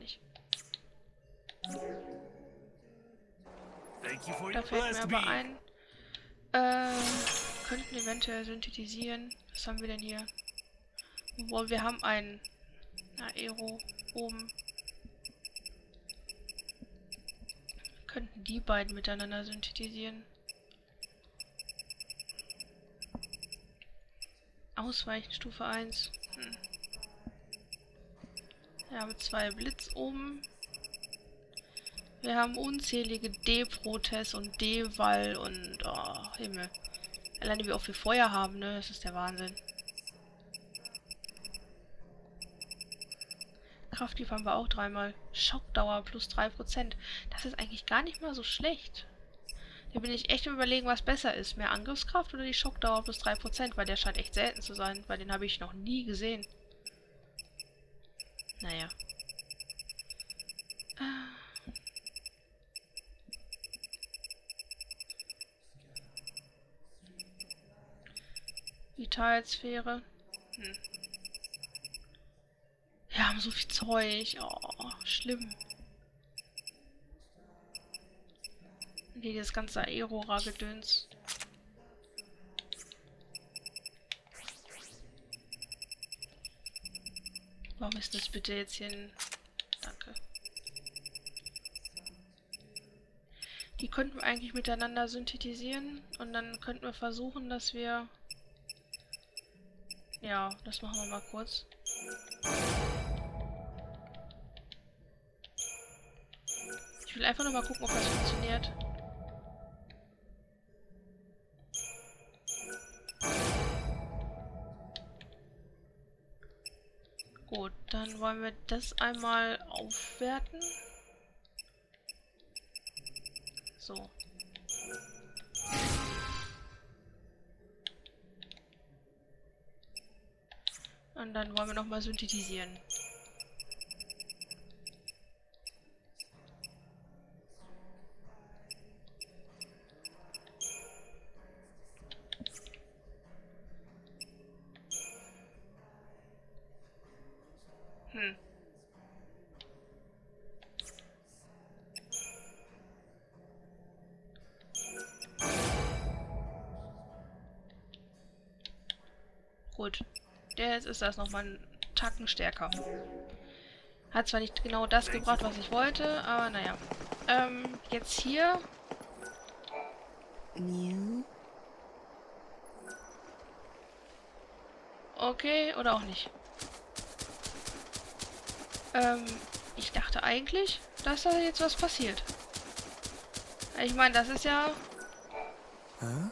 nicht. Da fällt mir aber ein. Könnten eventuell synthetisieren. Was haben wir denn hier? Obwohl, wir haben einen Aero oben. Könnten die beiden miteinander synthetisieren. Ausweichen Stufe 1. Wir haben 2 Blitz oben. Wir haben unzählige D-Protes und D-Wall und oh, Himmel. Alleine wie oft wir Feuer haben, ne? Das ist der Wahnsinn. Kraftgift haben wir auch 3-mal. Schockdauer plus 3%. Das ist eigentlich gar nicht mal so schlecht. Da bin ich echt im Überlegen, was besser ist. Mehr Angriffskraft oder die Schockdauer plus 3%, weil der scheint echt selten zu sein, weil den habe ich noch nie gesehen. Naja. Vitalsphäre. Wir haben so viel Zeug. Oh, schlimm. Nee, das ganze Aerora-Gedöns. Warum ist das bitte jetzt hier ein... Danke. Die könnten wir eigentlich miteinander synthetisieren. Und dann könnten wir versuchen, dass wir... Ja, das machen wir mal kurz. Ich will einfach nur mal gucken, ob das funktioniert. Gut, dann wollen wir das einmal aufwerten. So. Und dann wollen wir nochmal synthetisieren. Gut. Jetzt ist das nochmal einen Tacken stärker. Hat zwar nicht genau das gebracht, was ich wollte, aber naja. Jetzt hier. Okay, oder auch nicht. Ich dachte eigentlich, dass da jetzt was passiert. Ich meine, das ist ja... Huh?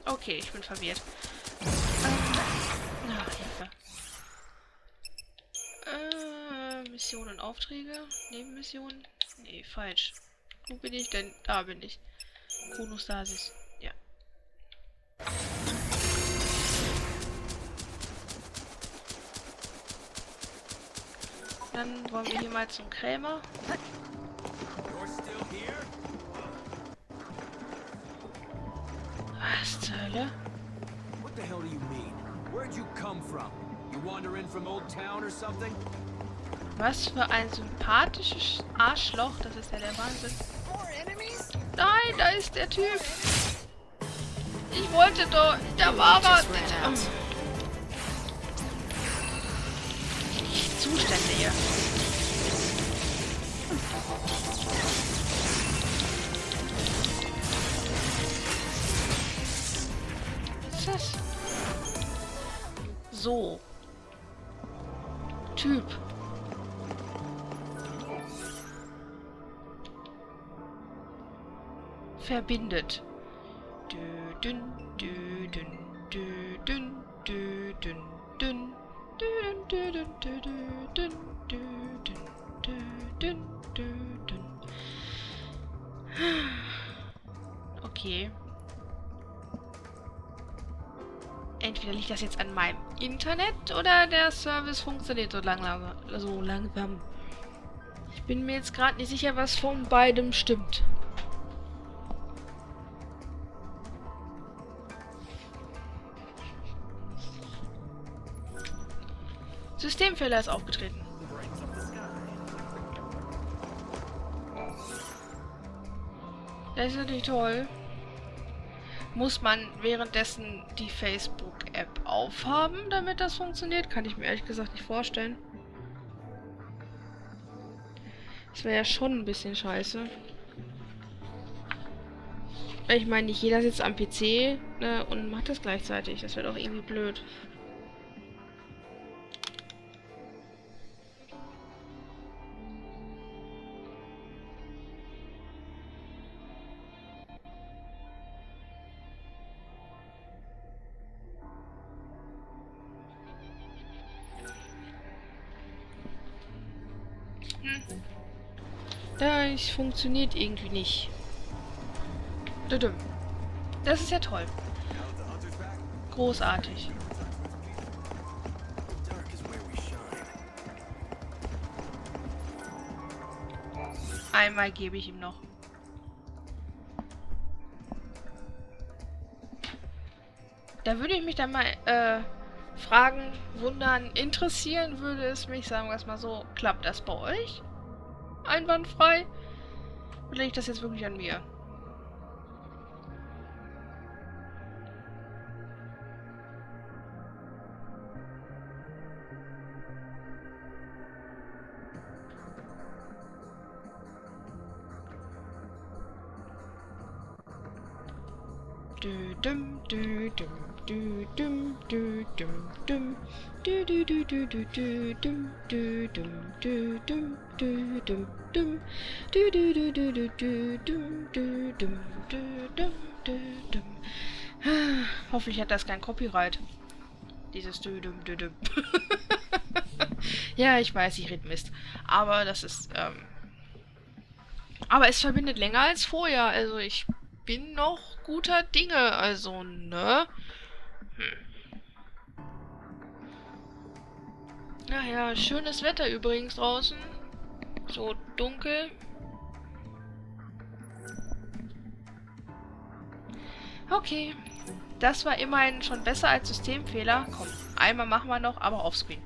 Okay, ich bin verwirrt. Hilfe. Missionen und Aufträge. Nebenmission. Nee, falsch. Wo bin ich denn? Da bin ich. Chronostasis. Ja. Dann wollen wir hier mal zum Krämer. Was zur Hölle? What the hell do you mean? Where'd you come from? You wander in from Old Town or something? Was für ein sympathisches Arschloch, das ist ja der Wahnsinn. Nein, da ist der Typ. Ich wollte doch, da war was. Die Zustände hier. Was ist das? So. Typ. Verbindet. Dün, dün, dün, dün, dün, dün, dün, dün, dün, dün, dün, dün, dün, dün. Okay. Entweder liegt das jetzt an meinem Internet oder der Service funktioniert so langsam. Ich bin mir jetzt gerade nicht sicher, was von beidem stimmt. Systemfehler ist aufgetreten. Das ist natürlich toll. Muss man währenddessen die Facebook-App aufhaben, damit das funktioniert? Kann ich mir ehrlich gesagt nicht vorstellen. Das wäre ja schon ein bisschen scheiße. Ich meine, nicht jeder sitzt am PC, ne, und macht das gleichzeitig. Das wäre doch irgendwie blöd. Das funktioniert irgendwie nicht. Das ist ja toll. Großartig. Einmal gebe ich ihm noch. Da würde ich mich dann mal fragen, wundern, interessieren würde es mich, sagen wir es mal so, klappt das bei euch? Einwandfrei? Oder liegt das jetzt wirklich an mir? Hoffentlich hat das kein Copyright. Dieses Dü-düm-dü-düm. Ja, ich weiß, ich rede Mist. Aber das ist, aber es verbindet länger als vorher. Also ich bin noch guter Dinge. Also, ne? Naja, schönes Wetter übrigens draußen. So dunkel. Okay. Das war immerhin schon besser als Systemfehler. Komm, einmal machen wir noch, aber offscreen.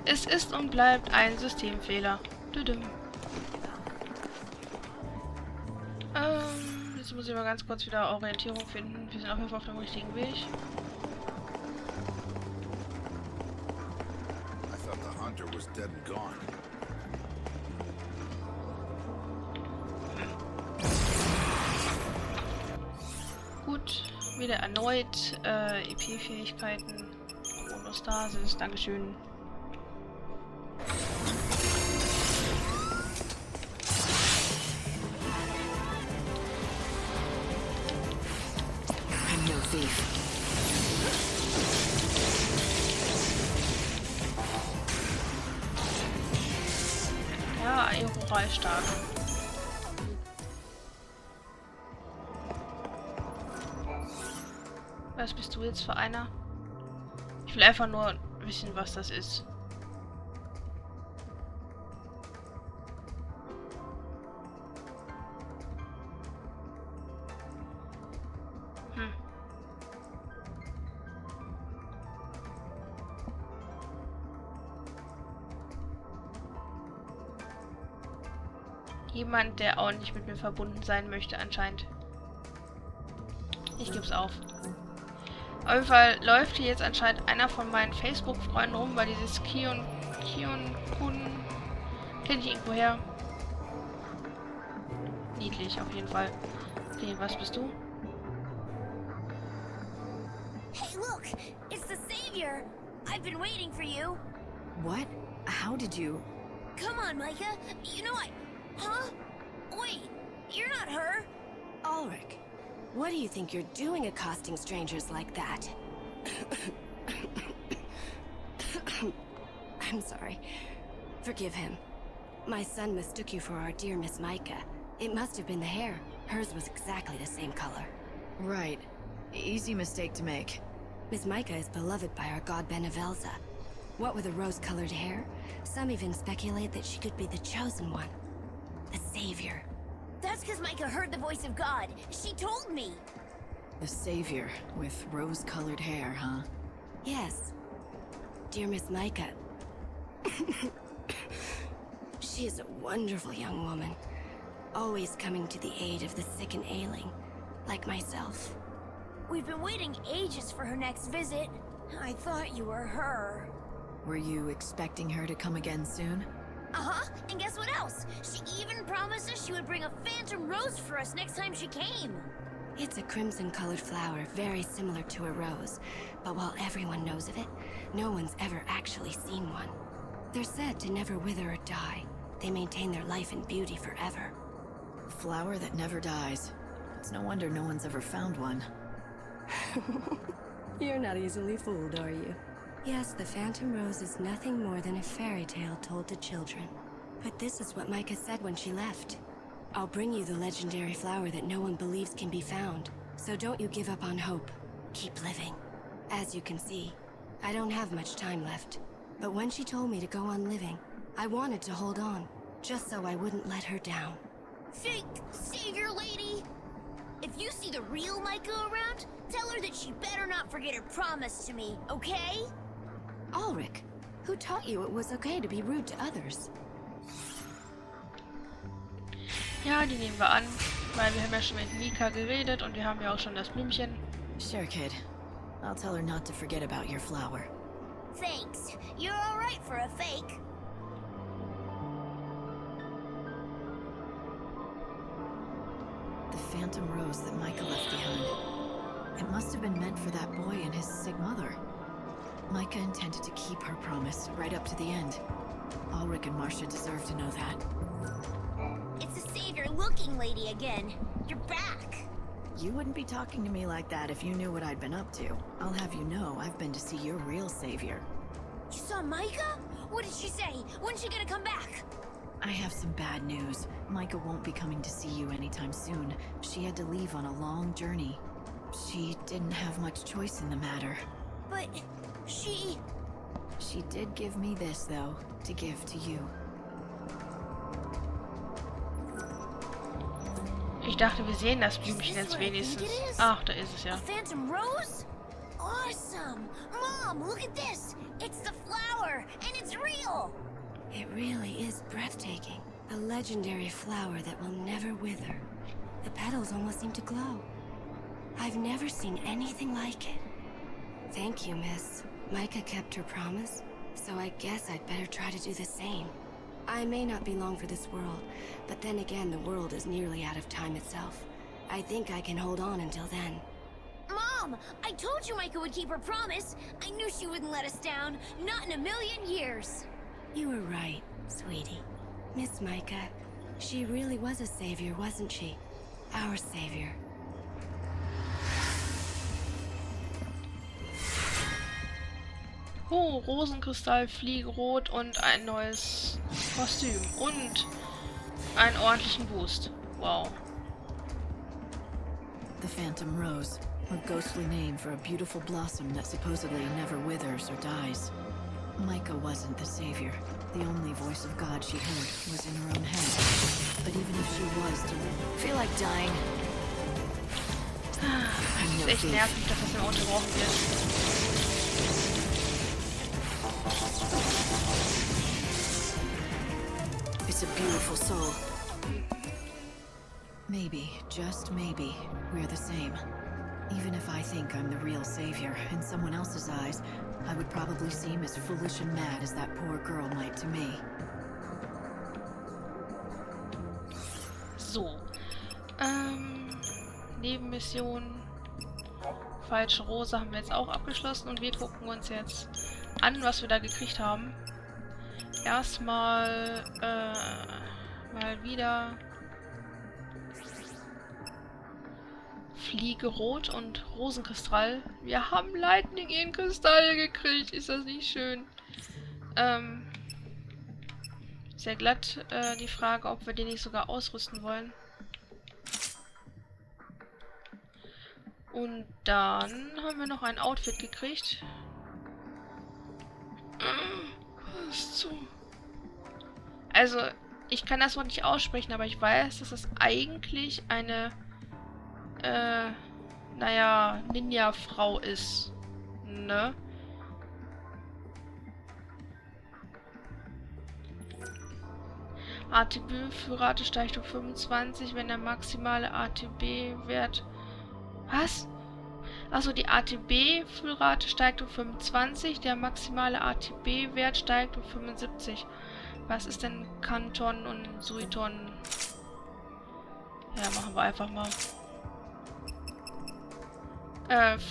Es ist und bleibt ein Systemfehler. Jetzt muss ich mal ganz kurz wieder Orientierung finden. Wir sind auf jeden Fall auf dem richtigen Weg. I thought the hunter was dead and gone. Gut, wieder erneut EP-Fähigkeiten. Chronostasis, Dankeschön. I'm no thief. Ja, aeroral stark. Was bist du jetzt für einer? Ich will einfach nur wissen, was das ist. Jemand, der auch nicht mit mir verbunden sein möchte, anscheinend. Ich geb's auf. Auf jeden Fall läuft hier jetzt anscheinend einer von meinen Facebook-Freunden rum, weil dieses Kion Kun kenne ich irgendwo her. Niedlich, auf jeden Fall. Okay, was bist du? Hey, look! It's the Savior! I've been waiting for you! What? How did you? Come on, Micah! You know I... Huh? Wait! You're not her! Ulrich, what do you think you're doing accosting strangers like that? I'm sorry. Forgive him. My son mistook you for our dear Miss Micah. It must have been the hair. Hers was exactly the same color. Right. Easy mistake to make. Miss Micah is beloved by our god Benevelza. What with the rose-colored hair, some even speculate that she could be the chosen one. The savior. That's because Micah heard the voice of God. She told me! The savior with rose-colored hair, huh? Yes. dear Miss Micah. She is a wonderful young woman, always coming to the aid of the sick and ailing, like myself. We've been waiting ages for her next visit. I thought you were her. Were you expecting her to come again soon? Uh-huh, and guess what else? She even promised us she would bring a phantom rose for us next time she came. It's a crimson-colored flower, very similar to a rose. But while everyone knows of it, no one's ever actually seen one. They're said to never wither or die. They maintain their life and beauty forever. A flower that never dies. It's no wonder no one's ever found one. You're not easily fooled, are you? Yes, the Phantom Rose is nothing more than a fairy tale told to children. But this is what Micah said when she left. I'll bring you the legendary flower that no one believes can be found. So don't you give up on hope. Keep living. As you can see, I don't have much time left. But when she told me to go on living, I wanted to hold on, just so I wouldn't let her down. Fake savior lady! If you see the real Micah around, tell her that she better not forget her promise to me, okay? Ulrich, who taught you it was okay to be rude to others? Ja, die nehmen wir an, weil wir haben ja schon mit Mika geredet und wir haben ja auch schon das Blümchen. Sure, kid. I'll tell her not to forget about your flower. Thanks. You're alright for a fake. The phantom rose that Micah left behind. It must have been meant for that boy and his sick mother. Micah intended to keep her promise right up to the end. Ulrich and Marcia deserve to know that. It's a savior-looking lady again. You're back. You wouldn't be talking to me like that if you knew what I'd been up to. I'll have you know I've been to see your real savior. You saw Micah? What did she say? When's she gonna come back? I have some bad news. Micah won't be coming to see you anytime soon. She had to leave on a long journey. She didn't have much choice in the matter. But she did give me this, though, to give to you. Ich dachte, wir sehen das Blümchen jetzt wenigstens. Ach, da ist es ja. A phantom rose? Awesome! Mom, look at this! It's the flower, and it's real! It really is breathtaking. A legendary flower that will never wither. The petals almost seem to glow. I've never seen anything like it. Thank you, miss. Micah kept her promise, so I guess I'd better try to do the same. I may not be long for this world, but then again the world is nearly out of time itself. I think I can hold on until then. Mom! I told you Micah would keep her promise! I knew she wouldn't let us down! Not in a million years! You were right, sweetie. Miss Micah, she really was a savior, wasn't she? Our savior. Oh, Rosenkristall, Fliegerot und ein neues Kostüm. Und einen ordentlichen Boost. Wow. The Phantom Rose, a ghostly name for a beautiful blossom that supposedly never withers or dies. Micah wasn't the savior. The only voice of God she heard was in her own head. But even if she was to feel like dying, I'm no Ist echt thief. nervig, dass das immer unterbrochen wird. It's a beautiful soul. Maybe, just maybe, we're the same. Even if I think I'm the real savior, in someone else's eyes, I would probably seem as foolish and mad as that poor girl might to me. So. Nebenmission. Falsche Rose haben wir jetzt auch abgeschlossen und wir gucken uns jetzt an, was wir da gekriegt haben. Erstmal mal wieder Fliegerot und Rosenkristall. Wir haben Lightning in Kristall gekriegt. Ist das nicht schön? Sehr glatt die Frage, ob wir den nicht sogar ausrüsten wollen. Und dann haben wir noch ein Outfit gekriegt. Was zu? Also, ich kann das Wort nicht aussprechen, aber ich weiß, dass es eigentlich eine naja, Ninja-Frau ist. Ne? ATB-Füllrate steigt um 25, wenn der maximale ATB-Wert... Was? Also die ATB-Füllrate steigt um 25, der maximale ATB-Wert steigt um 75. Was ist denn Kanton und Suiton? Ja, machen wir einfach mal.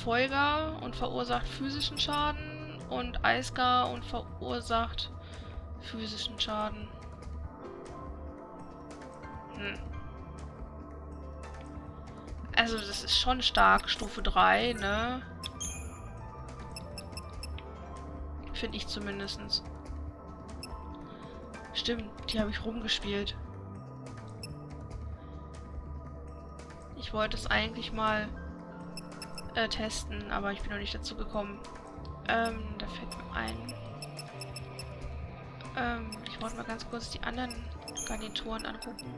Folger und verursacht physischen Schaden und Eisgar und verursacht physischen Schaden. Also das ist schon stark, Stufe 3, ne? Finde ich zumindest. Stimmt, die habe ich rumgespielt. Ich wollte es eigentlich mal testen, aber ich bin noch nicht dazu gekommen. Da fällt mir ein. Ich wollte mal ganz kurz die anderen Garnituren angucken.